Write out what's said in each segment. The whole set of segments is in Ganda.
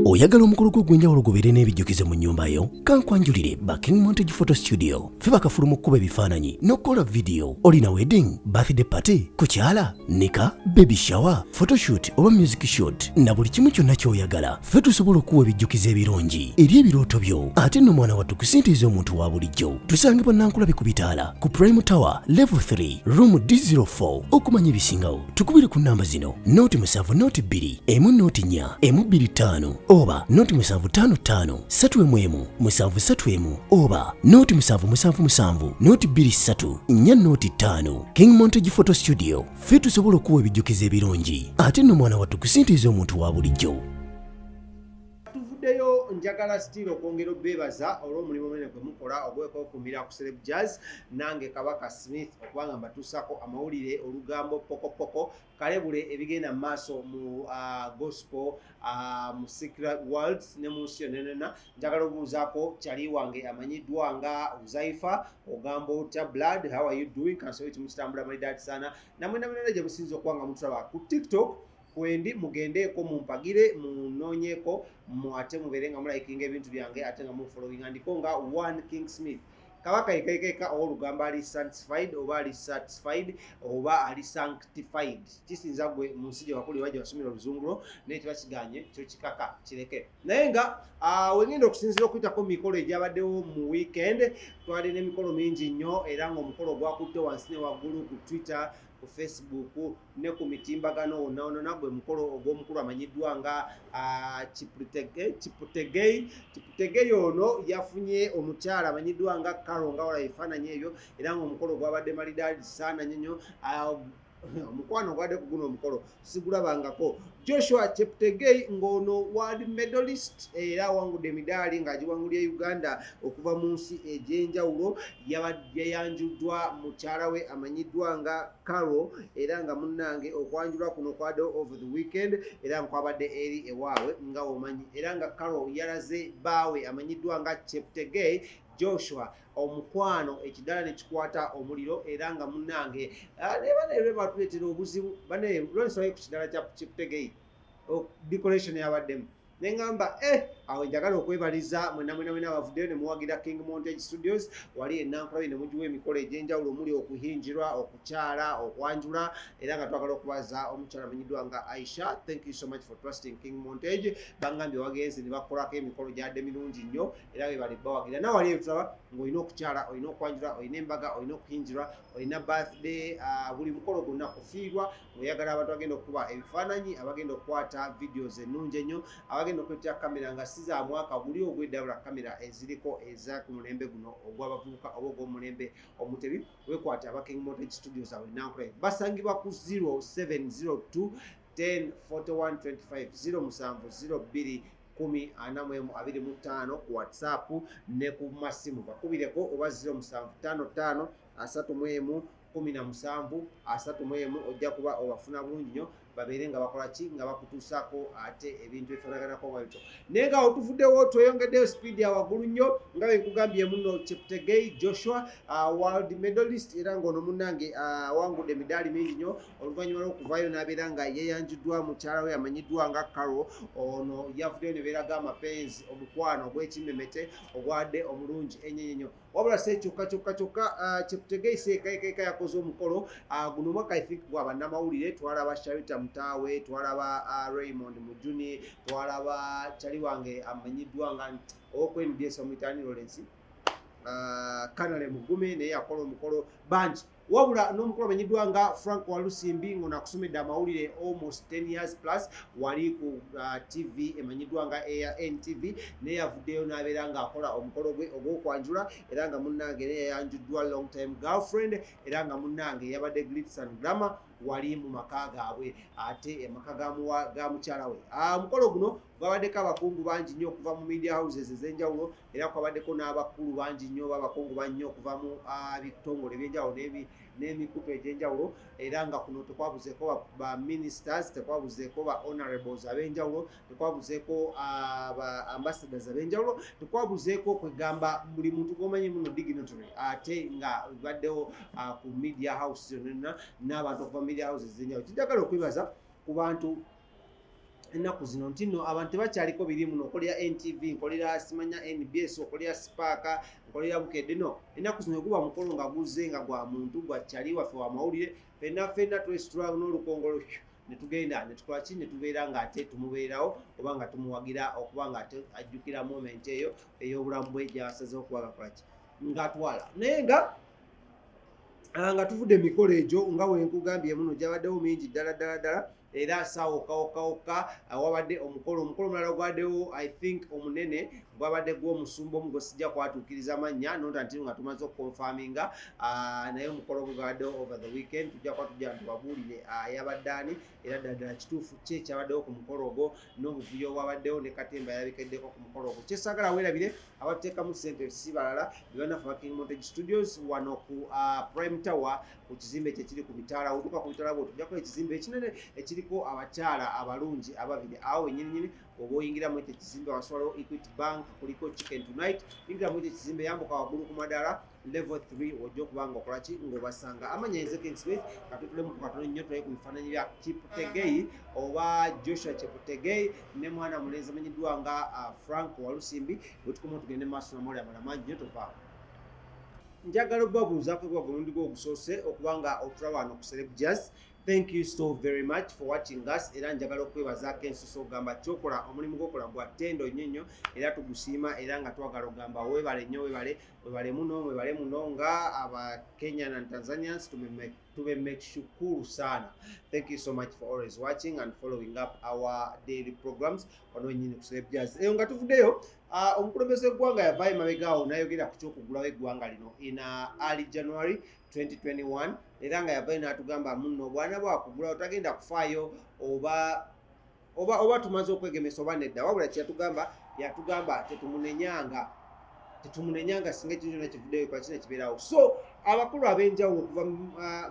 Oyagala omukolo gw'ogwenjawulo gubeere n'ebijjukize mu nnyumba yo? Kankwanjulire ba King Montage Photo Studio. Ffe bakafulu mu kkuba ebifaananyi n'okukola video. Olina wedding, birthday party, kukyala, nika, baby shower, photoshoot oba music shoot na buli kimu kyonna ky'oyagala. Ffe tusobola okuwa ebijjukize ebirungi eri ebirooto byo. Ate nno mwana wattu kusintiiza omuntu wa bulijjo. Tusange Bannankulabe ku Bitaala, ku Prime Tower, Level 3, Room D04. Okumanya ebisingawo, tukubire ku nnamba zino: Note 7 Note 2, emu Note 4, emu 25, oba Note 755, 31, 731, oba Note 777, Note 23, nnya Note 5. King Montage Photo Studio. Ffe tusobola okuwa ebijjukize ebirungi. Ate nno mwana wattu kusintiiza omuntu wa bulijjo. Tuvuddeyo njagala still okwongera obeebaza olw'omulimu munene gwe mukola ogw'okumira ku Celeb Jazz nange Kabaka Smith okubanga mbatuusako amawulire olugambo pokopoko kalebule ebigenda mu maaso mu gospel mu secular world ne mu nsi yonna. Njagala obuuzaako kyali wange amanyiddwa nga Uzaifa ogamba otya blood, how are you doing? Kansoiti mukitambula maridadi sana namwe gye musinza okuba nga mutulaba ku TikTok kwendi mugendeeko mumpagire munoonyeeko ate mubeere nga mulayikinga ebintu byange ate nga mufollowing andiko nga One King Smith. Kabaka yekaika olugamba ali sanctified oba ali satisfied oba ali sanctified kisinza gwe mu nsi gye wakuli bajja basomera oluzungulo naye tebakiganye kyo kikaka kireke naye nga wengenda okusinzira okuyitako mu mikolo egyabaddewo mu weekend twalina emikolo mingi nnyo era ng'omukolo gwakutte wansi ne waggulu ku Twitter ku Facebook ne ku mitimbagano wonna nagwe mukolo ogw'omukulu amanyiddwa nga Chiputegei ono yafunye omukyala amanyiddwa nga Karo nga wala ebifaananyi ebyo era ng'omukolo gwabadde malidaadi saana nnyo omukwano gwade ku guno omukolo sigulabangako. Joshua Cheptegei ng'ono world medalist era awangudde emidaali ng'agiwangulye Uganda okuva mu nsi egy'enjawulo. Yayanjuddwa mukyala we amanyiddwa nga Karo era nga munnange okwanjulwa kuno kwaddewo over the weekend era nkwabadde eri ewaabwe nga omanyi era nga Karo yalaze baawe amanyiddwa nga Cheptegei Joshua omukwano ekidala ne kikwata omuliro era nga munnange ne batuleetera obuzibu bane lwensolayo ku kidala kya Cheptegei decoration yabaddemu nengamba awo njagala okwebaliza mwena abavuddeyo ne muwagira King Montage Studios wali Ennankulabe ne mugiwa emikolo egy'enjawulo omuli okuhinjirwa okukyala okwanjula era nga twagala okubaza omukyala amanyiddwa nga Aisha. Thank you so much for trusting King Montage. Bangambye wagenze ne bakolako emikolo gyadde mirungi nnyo era we bali bawagira nawe wali etulaba ng'olina okukyala olina okwanjula olina embaga olina okuhinjirwa olina birthday buli mukolo gonna kufiirwa ng'oyagala abantu bagenda okukuba ebifaananyi abagenda okukwata videos ennungi ennyo abagenda okwetera kamera nga si za mwaka guli ogw'eddabula kamera eziriko eza ku mulembe guno ogw'abavubuka oba ogw'omulembe omutebi wekwata aba King Montage Studios awe Ennankulabe basangibwa ku 0702 10 41 25 0702 10 ku WhatsApp ne ku masimu bakubireko oba 0755 31 17 31 ojja kuba obafuna bulungi nnyo babeere nga bakola ki nga bakutuusako ate ebintu ebifaanaganako nga bityo naye nga otuvuddewo tweyongeddeyo speed ya waggulu nnyo nga bwe nkugambye muno Cheptegei Joshua world medalist era ng'ono munnange awangudde emidaali mingi nnyo oluvannyuma lw'okuvaayo n'abeera nga yeyanjuddwa mukyala we amanyiddwa nga Karo ono yavuddeyo ne beeraga amapenzi omukwano ogw'ekimmemete ogwadde omulungi ennyo wabula sekyokka Cheptegei seekayika yakoze omukolo guno omwaka I think gwa bannamawulire twalaba Sharita Mutawe twalaba Raymond Mujuni twalaba kyali wange amanyiddwa nga okwenbs omwitani Lawrence Kanale Mugume naye yakola omukolo bangi wabula n'omukulu amanyiddwa nga Frank Walusimbi ng'ono akusomedde amawulire almost 10 years plus wali ku TV emanyiddwa nga NTV naye yavuddeyo n'abeera ng'akola omukolo gwe ogw'okwanjula era nga munnange naye yayanjuddwa long time girlfriend era nga munnange yabadde glitz and glamour wali mu maka gaabwe ate amaka ga mukyala we. Omukolo guno gwabaddeko abakungu bangi nnyo okuva mu media houses ez'enjawulo era kwabaddeko n'abakulu bangi nnyo b'abakungu bannyo okuva mu bitongole by'enjawulo n'emikutu egy'enjawulo era nga kuno tekwabuzeeko ba ministers tekwabuzeeko ba honorables ab'enjawulo tekwabuzeeko ba ambassadors ab'enjawulo tekwabuzeeko kwegamba buli muntu gw'omanyi muno dignitary ate nga baddewo ku media houses yonna n'abantu okuva media houses ez'enjawulo. Kijagala okwebaza ku bantu ennaku zino nti nno abantu tebakyaliko birimu nokolera NTV nkolera simanya NBS okolera Spark nkolera Bukedde no ennaku zino guba mukolo nga guzze nga gwa muntu gwa kyali waffe wa mawulire fenna twesitula n'olukongolo netugenda netukola ki netubeera nga ate tumubeerawo oba nga tumuwagira okuba nga ate ajjukira moment eyo ey'obulamu bwe gyasazeho okuba gakola ki ng'atwala naye nga tuvudde emikolo egyo nga wenkugambye muno gyabaddewo mingi ddala era saawokawokawokka wabadde omukolo mulala ogwaddewo I think omunene gwabadde gw'omusumba omu gwe sijja kwatuukiriza amannya nota nti nga tumaze okukonfaminga naye omukolo gwe gwabaddewo over the weekend tujja kuba tujja tubabuulire yabaddaani era ddala kituufu ki ekyabaddewo ku mukolo ogwo n'obuvuyo bwabaddewo ne katemba yalabikeddeko ku mukolo ogwo kyesaagala weerabire abatuteekamu ssente si balala bebanafu ba King Montage Studios wano ku Prime Tower ku kizimbe kyekiri ku bitaala otuuka ku bitaala bwe tujjako ekizimbe ekinene ekiriko abakyala abalungi ababiri awo wennyininyini oba oyingira mu ekyo ekizimbe wasobola Equity Bank kuliko Chicken Tonight yingira mu ekyo ekizimbe yambuka waggulu ku madaala level 3 ojja okuba nga okola ki ng'obasanga amanya Ezekiel Smith katutulemu ku katono nnyo tulaye ku bifaananyi bya Kiputegeyi oba Joshua Kiputegeyi ne mwana mulenzi amanyiddwa nga Frank Walusimbi bwe tukoma tugende mu maaso namawulire amalala mangi nnyo tovaawo njagala obabuuzaako kwa mulundi gwo ogusoose okuba nga otulaba wano ku Celeb Jazz. Thank you so very much for watching us. Era njagala okwebazaako ensuso ogamba kyokola omulimu gwokola gwa ttendo nnyo era tugusiima era nga twagala ogamba weebale nnyo weebale muno nga Abakenya and Tanzanians tumeshukuru sana. Thank you so much for always watching and following up our daily programs wano nnyini ku Celeb Jazz. Eyo nga tuvuddeyo omukulembeze w'eggwanga yavaayo emabegaawo n'ayogera ku ky'okugulawo eggwanga lino in early January 2021 era nga yavaayo n'atugamba muno bwana bwakugulawo tagenda kufaayo oba tumaze okwegemesa oba nedda wabula yatugamba tetumunenyanga singa ekintu kyonna kivuddeyo kwa kino kibeerawo. So abakulu ab'enjawulo okuva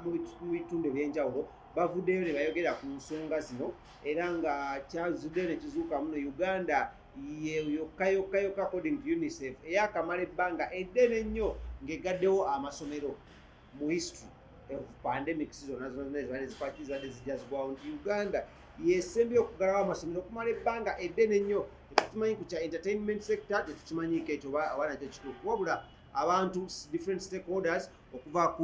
mu bitundu eby'enjawulo bavuddeyo ne bayogera ku nsonga zino era nga kyazuddeyo ne kizuuka muno Uganda yokka according to UNICEF eyakamala ebbanga eddene nnyo ng'egaddewo amasomero mu history of pandemics zonna ezibadde zijja zigwawo nti Uganda yesembye okugalawo amasomero okumala ebbanga eddene nnyo tetukimanyi ku kya entertainment sector tetukimanyiiko ekyo oba nakyo kituufu wabula abantu different stakeholders okuva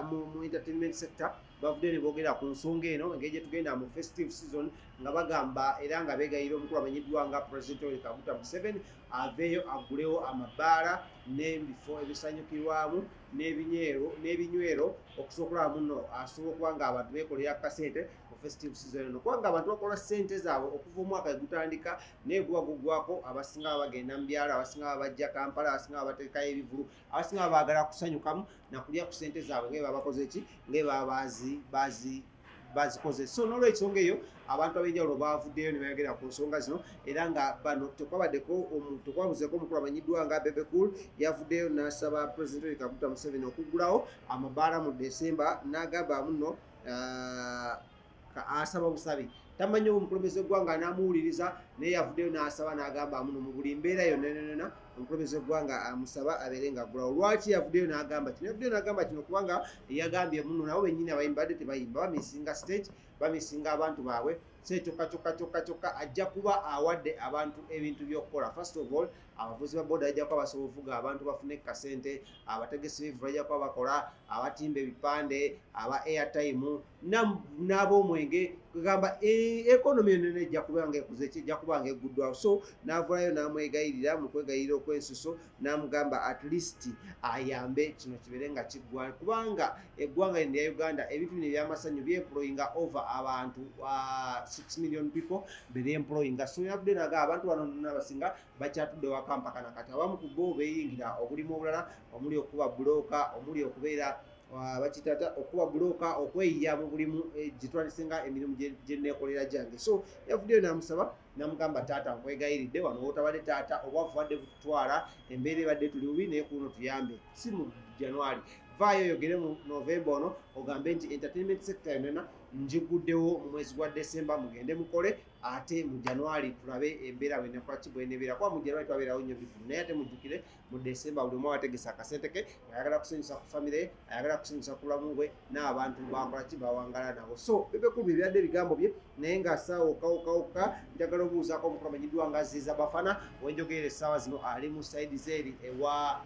mu entertainment sector bavudde ne boogera ku nsonga eno engeri gye tugenda mu festive season nga bagamba era nga beegayirira omukulu amanyiddwa nga President Yoweri Kaguta Museveni aveeyo agulewo Amabaara n'ebifo ebisanyukirwamu n'ebinywero okusobola muno asobola okuba nga abantu beekolera akasente mu festive season eno kubanga abantu bakola ssente zaabwe okuva omwaka gutandika naye guba gugwako abasinga baba bagenda mu byalo abasinga baba bajja Kampala abasinga baba bateekayo ebivulu abasinga baba baagala kusanyukamu nakulya ku ssente zaabwe ngae baba bakoze ki ngae baba bazikoze. So n'olw'ensonga eyo abantu ab'enjawulo bavuddeyo ne bayogera ku nsonga zino era nga bano tekwabuzeeko omukulu amanyiddwa nga BebeCool yavuddeyo n'asaba President Yoweri Kaguta Museveni okugulawo Amabaara mu December n'agamba muno asaba busabi tamanyi omukulembeze w'eggwanga n'amuwuliriza naye yavuddeyo n'asaba n'agamba muno mu buli mbeera yonna omukulembeze w'eggwanga amusaba abeere nga agulawo. Lwaki yavuddeyo n'agamba kino? Yavuddeyo n'agamba kino kubanga yagambye muno nabo bennyini abayimbi badde tebayimba bamisinga stage bamisinga abantu baabwe kyokka ajja kuba awadde abantu ebintu by'okukola. First of all abavuzi ba boda ajja kuba basobola okuvuga abantu bafune kasente, abategesi b'evvu bajja kuba bakola, abatimba ebipande, aba airtime n'ab'omwenge kugamba economy ennene ejja kuba nga ekuze ejja kuba nga eguddwawo. So n'avulayo n'amwegayirira mu kwegayirira okw'ensuso n'amugamba at least ayambe kino kibeere nga kiggwa kubanga eggwanga lino lya Uganda ebintu bino eby'amasanyu byemployinga over abantu 6 million people beemployinga. So yavudde naga abantu bano n'abasinga bakyatudde wakampaka nakati abamu ku bo beeyingira obulimu obulala omuli okuba bulooka omuli okubeera bakitata okuba bulooka okweyiya mu bulimu gye twalisenga emirimu gye neekolera gyange. So yavuddeyo n'amusaba n'amugamba taata nkwegayiridde wano wotabadde taata obwavu badde bututwala embeera ebadde tuli bubi naye kuno tuyambe si mu January vaayo oyogere mu November ono ogambe nti entertainment sector yonna njiguddewo mu mwezi gwa December mugende mukole ate mu January tulabe embeera bwenekwaki bwenebeera kuba mu January twabeerawo nnyo bifulu naye ate mujjukire mu December buli omu ategesa akasente ke ayagala kusanyusa ku famire ayagala kusanyusa ku bulamu bwe n'abantu bakolaki bawangala nabo. So BebeCool byadde ebigambo bye naye nga saawokawokawuka njagala obuuzaako omukulu amanyiddwa nga Ziza Bafana wenjogerera essaawa zino ali mu side zeri ewa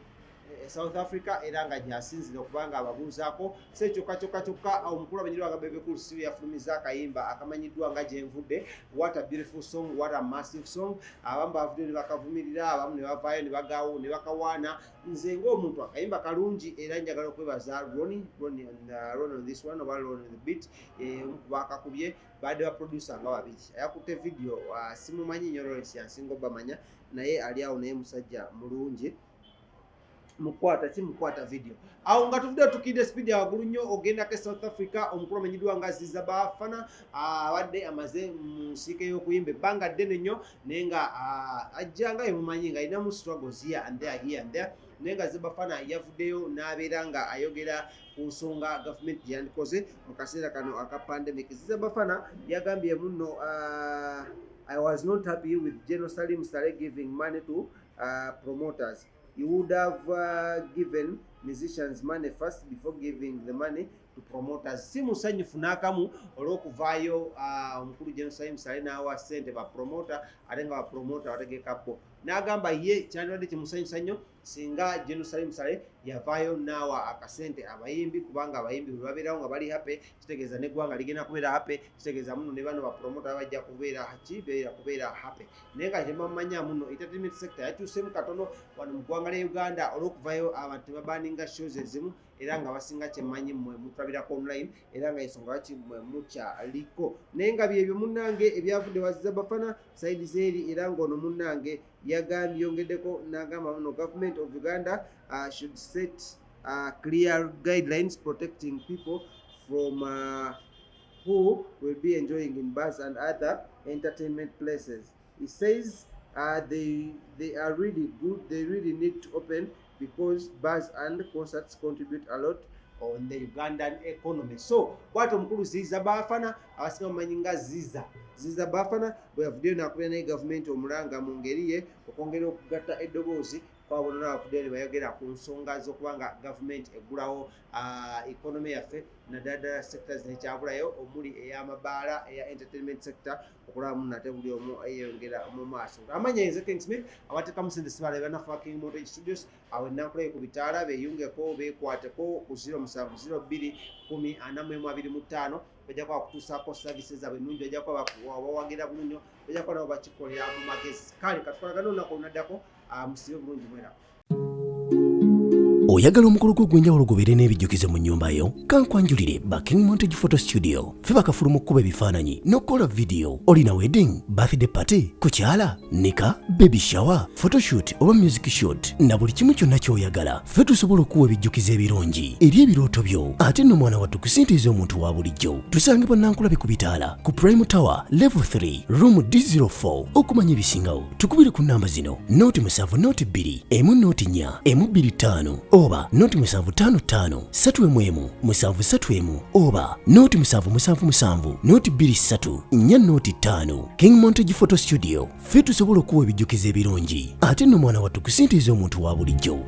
South Africa era nga gyasinzira okubanga ababuuzaako sekyokka omukulu amanyiddwa nga BebeCool siwe yafulumiza akayimba akamanyiddwa nga Gyenvudde. What a beautiful song, what a massive song. Abamu bavudde ne bakavumirira abamu ne bavaayo ne bagaawo ne bakawaana. Nze ng'omuntu akayimba kalungi era njagala okwebaza Ronnie on this one oba Ronnie on the beat omukuba Akikubye badde baproducer nga babiri ayakutte video simumanyi nnyo Lawrence yansinga obamanya naye ali awo naye musajja mulungi mukwata video awo nga tuvudde tukidde speed ya waggulu nnyo ogenda ke South Africa omukulu amanyiddwa nga Ziza Bafana abadde amaze mu nsiike y'okuyimba ebbanga ddene nnyo naye nga ajja nga yemumanyi nga alinamu struggles here and there naye nga Ziza Bafana yavuddeyo n'abeera nga ayogera ku nsonga gavumenti gye yandikoze mu kaseera kano aka pandemic. Ziza Bafana yagambye muno I was not happy with General Salim Saleh giving money to promoters. You would have given musicians money first before giving the money to promoters. Si musanyufu n'akamu olw'okuvaayo omukulu General Salim Saleh n'awa ssente ba promoter ate nga ba promoter bategeka bo. N'agamba ye kyandibadde kimusanyusa nnyo singa General Salim Saleh yavaayo n'awa akasente abayimbi kubanga abayimbi bwe babeerawo nga bali happy kitegeeza n'eggwanga ligenda kubeera happy kitegeeza muno ne bano ba promoter bajja kubeera happy. Naye nga kyemamanya muno entertainment sector yakyuseemu katono wano mu ggwanga lya Uganda olw'okuvaayo abantu babaninga shows ezimu era nga basinga kyemmanyi mmwe mutulabirako online era nga ensonga lwaki mmwe mukyaliko. Naye nga byebyo munnange ebyavudde wa Ziza Bafana saidi zeeri era ng'ono munnange yagambye yongeddeko n'agamba muno Government of Uganda should set clear guidelines protecting people from who will be enjoying in bars and other entertainment places. He says they are really good, they really need to open because bars and concerts contribute a lot on the Ugandan economy. So bw'atyo omukulu Ziza Bafana abasinga mumanyi nga Ziza Bafana bwe yavuddeyo n'akulira naye gavumenti omulanga mu ngeri ye okwongera okugatta eddoboozi kwabona n'abavuddeyo ne bayogera ku nsonga z'okubanga gavumenti eggulawo economy yaffe naddala sectors nekyabulayo omuli ey'amabaala eya entertainment sector okulabamu nate buli omu eyeyongera mu maaso. Amanya nze King Smith abateekamu sente sibala banafa King Montage Studios awe nankulayo ku bitaala beeyungeko beekwateko ku 0702104425 bajja kuba kutuusaako services zaabwe ennungi bajja kuba bawagira bulungi bajja kuba nabo bakikolera mu magezi. Kale katukolagana olunaku olunaddako musibe bulungi mwera. Oyagala omukolo gw'ogwenjawulo gubeere n'ebijjukizo mu nnyumba yo? Kankwanjulire King Montage Photo Studio. Ffe bakafuluma okkuba ebifaananyi n'okukola video. Olina wedding, birthday party, kukyala, nika, baby shower, photoshoot oba music shoot na buli kimu kyonna ky'oyagala. Ffe tusobola okuwa ebijjukizo ebirungi eri ebirooto byo ate nno mwana wattu kusintiiza omuntu wa bulijjo. Tusange bannankulabe ku bitaala ku Prime Tower Level 3 Room D04 okumanya ebisingawo. Tukubire ku nnamba zino noti 7 noti 2 emu noti 4 emu 25 oba noti 755 3 731 oba noti 777 noti 23 4 noti 5. King Montage Photo Studio. Ffe tusobola okuwa ebijjukizo ebirungi ate nno mwana wattu kusintiiza omuntu wa bulijjo.